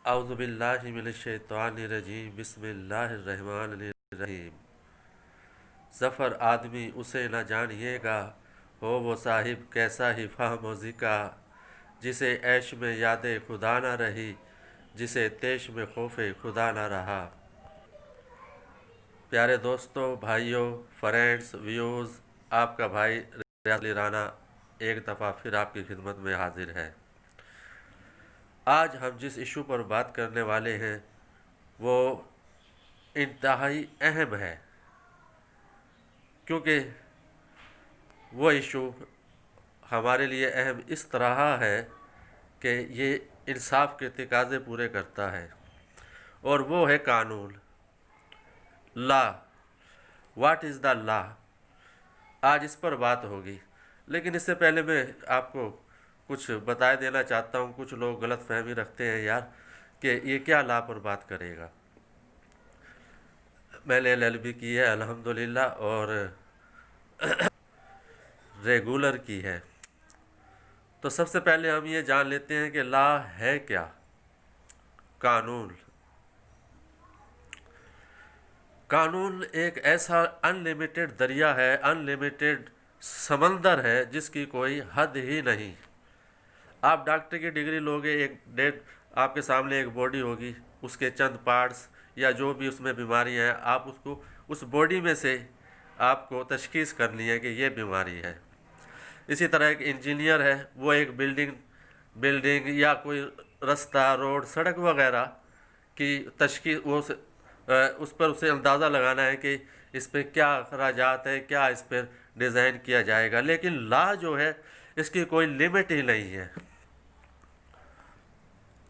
اعوذ باللہ من الشیطان الرجیم بسم اللہ الرحمن الرحیم۔ ظفر آدمی اسے نہ جانیے گا، ہو وہ صاحب کیسا ہی فہم و ذکا، جسے عیش میں یاد خدا نہ رہی، جسے تیش میں خوف خدا نہ رہا۔ پیارے دوستو، بھائیوں، فرینڈز، ویوز، آپ کا بھائی ریاض علی رانا ایک دفعہ پھر آپ کی خدمت میں حاضر ہے۔ آج ہم جس ایشو پر بات کرنے والے ہیں وہ انتہائی اہم ہے، کیونکہ وہ ایشو ہمارے لیے اہم اس طرح ہے کہ یہ انصاف کے تقاضے پورے کرتا ہے، اور وہ ہے قانون، لا۔ واٹ از دا لا؟ آج اس پر بات ہوگی، لیکن اس سے پہلے میں آپ کو کچھ بتا دینا چاہتا ہوں۔ کچھ لوگ غلط فہمی رکھتے ہیں یار کہ یہ کیا لا پر بات کرے گا۔ میں نے LLB کی ہے الحمدللہ، اور ریگولر کی ہے۔ تو سب سے پہلے ہم یہ جان لیتے ہیں کہ لا ہے کیا۔ قانون قانون ایک ایسا ان لمیٹڈ دریا ہے، ان لمیٹڈ سمندر ہے جس کی کوئی حد ہی نہیں۔ آپ ڈاکٹر کی ڈگری لوگے، ایک ڈیڈ آپ کے سامنے ایک باڈی ہوگی، اس کے چند پارٹس یا جو بھی اس میں بیماریاں ہیں، آپ اس کو اس باڈی میں سے آپ کو تشخیص کرنی ہے کہ یہ بیماری ہے۔ اسی طرح ایک انجینئر ہے، وہ ایک بلڈنگ یا کوئی رستہ، روڈ، سڑک وغیرہ کی تشخیص، اس پر اسے اندازہ لگانا ہے کہ اس پہ کیا اخراجات ہے، کیا اس پہ ڈیزائن کیا جائے گا۔ لیکن لا جو ہے اس کی کوئی لمٹ ہی نہیں ہے۔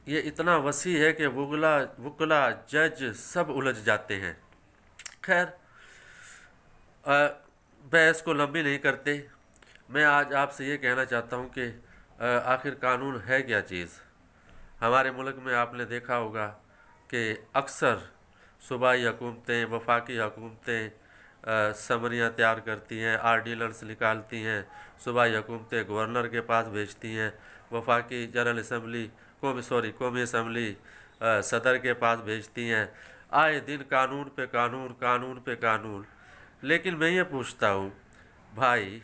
یہ اتنا وسیع ہے کہ وکلا، جج سب الجھ جاتے ہیں۔ خیر، بحث کو لمبی نہیں کرتے، میں آج آپ سے یہ کہنا چاہتا ہوں کہ آخر قانون ہے کیا چیز۔ ہمارے ملک میں آپ نے دیکھا ہوگا کہ اکثر صوبائی حکومتیں، وفاقی حکومتیں سمریاں تیار کرتی ہیں، آرڈیننس نکالتی ہیں، صوبائی حکومتیں گورنر کے پاس بھیجتی ہیں، وفاقی جنرل اسمبلی قومی اسمبلی صدر کے پاس بھیجتی ہیں۔ آئے دن قانون پہ قانون، قانون پہ قانون۔ لیکن میں یہ پوچھتا ہوں بھائی،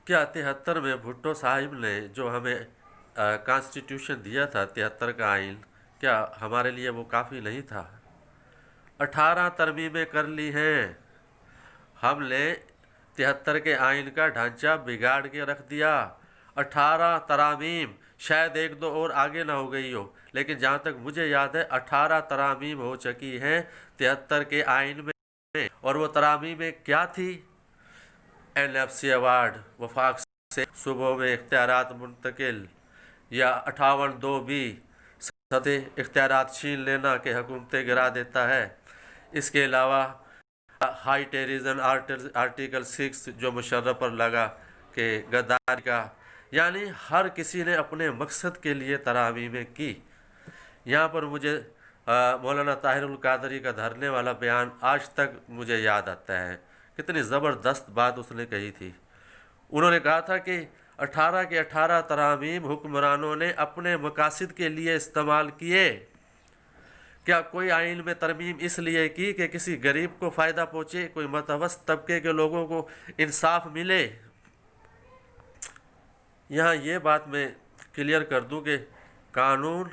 کیا 73 میں بھٹو صاحب نے جو ہمیں کانسٹیٹیوشن دیا تھا، 73 کا آئین، کیا ہمارے لیے وہ کافی نہیں تھا؟ 18 ترمیمیں کر لی ہیں ہم نے، 73 کے آئین کا ڈھانچہ بگاڑ کے رکھ دیا۔ 18 ترامیم، شاید ایک دو اور آگے نہ ہو گئی ہو، لیکن جہاں تک مجھے یاد ہے 18 ترامیم ہو چکی ہیں 73 کے آئین میں۔ اور وہ ترامیم کیا تھی؟ NFC ایوارڈ، وفاق سے صوبوں میں اختیارات منتقل، یا 58(2)B سطح اختیارات چھین لینا کہ حکومتیں گرا دیتا ہے۔ اس کے علاوہ ہائی ٹیریزن آرٹیکل 6 جو مشرف پر لگا کہ غداری کا، یعنی ہر کسی نے اپنے مقصد کے لیے ترامیمیں کی۔ یہاں پر مجھے مولانا طاہر القادری کا دھرنے والا بیان آج تک مجھے یاد آتا ہے، کتنی زبردست بات اس نے کہی تھی۔ انہوں نے کہا تھا کہ 18 کے 18 ترامیم حکمرانوں نے اپنے مقاصد کے لیے استعمال کیے۔ کیا کوئی آئین میں ترمیم اس لیے کی کہ کسی غریب کو فائدہ پہنچے، کوئی متوسط طبقے کے لوگوں کو انصاف ملے؟ یہاں یہ بات میں کلیئر کر دوں کہ قانون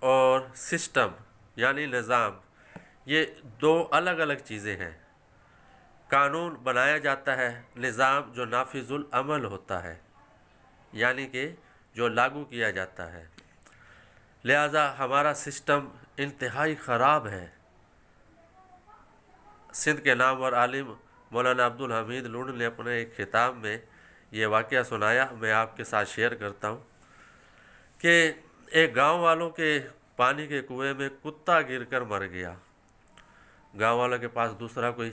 اور سسٹم یعنی نظام، یہ دو الگ الگ چیزیں ہیں۔ قانون بنایا جاتا ہے، نظام جو نافذ العمل ہوتا ہے، یعنی کہ جو لاگو کیا جاتا ہے۔ لہذا ہمارا سسٹم انتہائی خراب ہے۔ سندھ کے نامور عالم مولانا عبدالحمید لون نے اپنے ایک خطاب میں یہ واقعہ سنایا، میں آپ کے ساتھ شیئر کرتا ہوں کہ ایک گاؤں والوں کے پانی کے کنویں میں کتا گر کر مر گیا۔ گاؤں والوں کے پاس دوسرا کوئی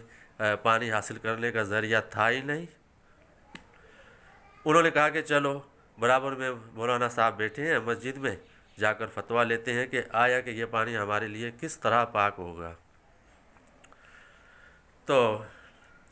پانی حاصل کرنے کا ذریعہ تھا ہی نہیں۔ انہوں نے کہا کہ چلو، برابر میں مولانا صاحب بیٹھے ہیں مسجد میں، جا کر فتویٰ لیتے ہیں کہ آیا کہ یہ پانی ہمارے لیے کس طرح پاک ہوگا۔ تو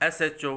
SHO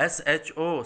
SHO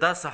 10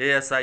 ASI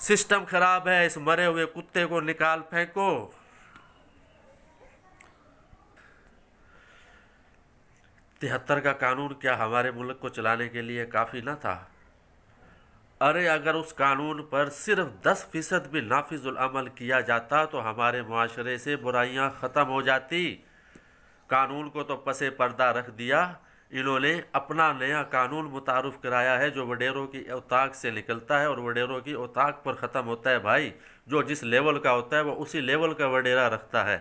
سسٹم خراب ہے، اس مرے ہوئے کتے کو نکال پھینکو۔ 73 کا قانون کیا ہمارے ملک کو چلانے کے لیے کافی نہ تھا؟ ارے اگر اس قانون پر صرف 10% بھی نافذ العمل کیا جاتا تو ہمارے معاشرے سے برائیاں ختم ہو جاتی۔ قانون کو تو پس پردہ رکھ دیا، انہوں نے اپنا نیا قانون متعارف کرایا ہے جو وڈیروں کی اوطاق سے نکلتا ہے اور وڈیروں کی اوطاق پر ختم ہوتا ہے۔ بھائی جو جس لیول کا ہوتا ہے وہ اسی لیول کا وڈیرا رکھتا ہے،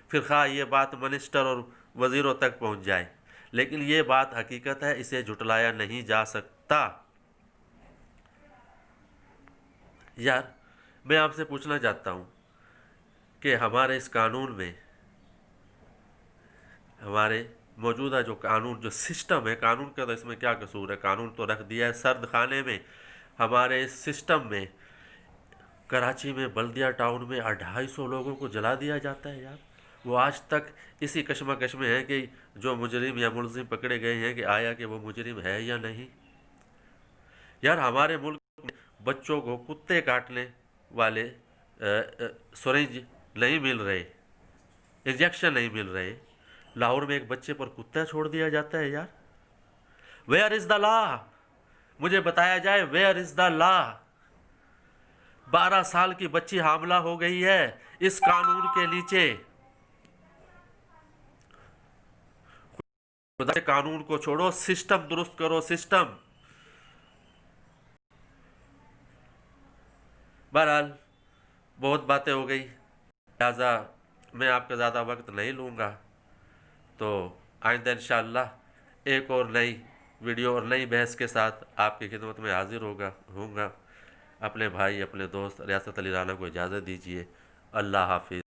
پھر خواہ یہ بات منسٹر اور وزیروں تک پہنچ جائے، لیکن یہ بات حقیقت ہے، اسے جھٹلایا نہیں جا سکتا۔ یار میں آپ سے پوچھنا چاہتا ہوں کہ ہمارے اس قانون میں، ہمارے موجودہ جو قانون جو سسٹم ہے، قانون کا تو اس میں کیا قصور ہے، قانون تو رکھ دیا ہے سرد خانے میں۔ ہمارے اس سسٹم میں کراچی میں بلدیہ ٹاؤن میں 250 لوگوں کو جلا دیا جاتا ہے۔ یار وہ آج تک اسی کشمکش میں ہے کہ جو مجرم یا ملزم پکڑے گئے ہیں کہ آیا کہ وہ مجرم ہے یا نہیں۔ یار ہمارے ملک میں بچوں کو کتے کاٹنے والے سرنج نہیں مل رہے، انجیکشن نہیں مل رہے۔ لاہور میں ایک بچے پر کتا چھوڑ دیا جاتا ہے۔ یار ویئر از دا لا؟ مجھے بتایا جائے ویئر از دا لا؟ 12 سال کی بچی حاملہ ہو گئی ہے اس قانون کے نیچے۔ خدا کے قانون کو چھوڑو، سسٹم درست کرو، سسٹم۔ بہرحال بہت باتیں ہو گئی، لہٰذا میں آپ کا زیادہ وقت نہیں لوں گا، تو آئندہ انشاءاللہ ایک اور نئی ویڈیو اور نئی بحث کے ساتھ آپ کی خدمت میں حاضر ہوں گا۔ اپنے بھائی، اپنے دوست ریاست علی رانا کو اجازت دیجیے۔ اللہ حافظ۔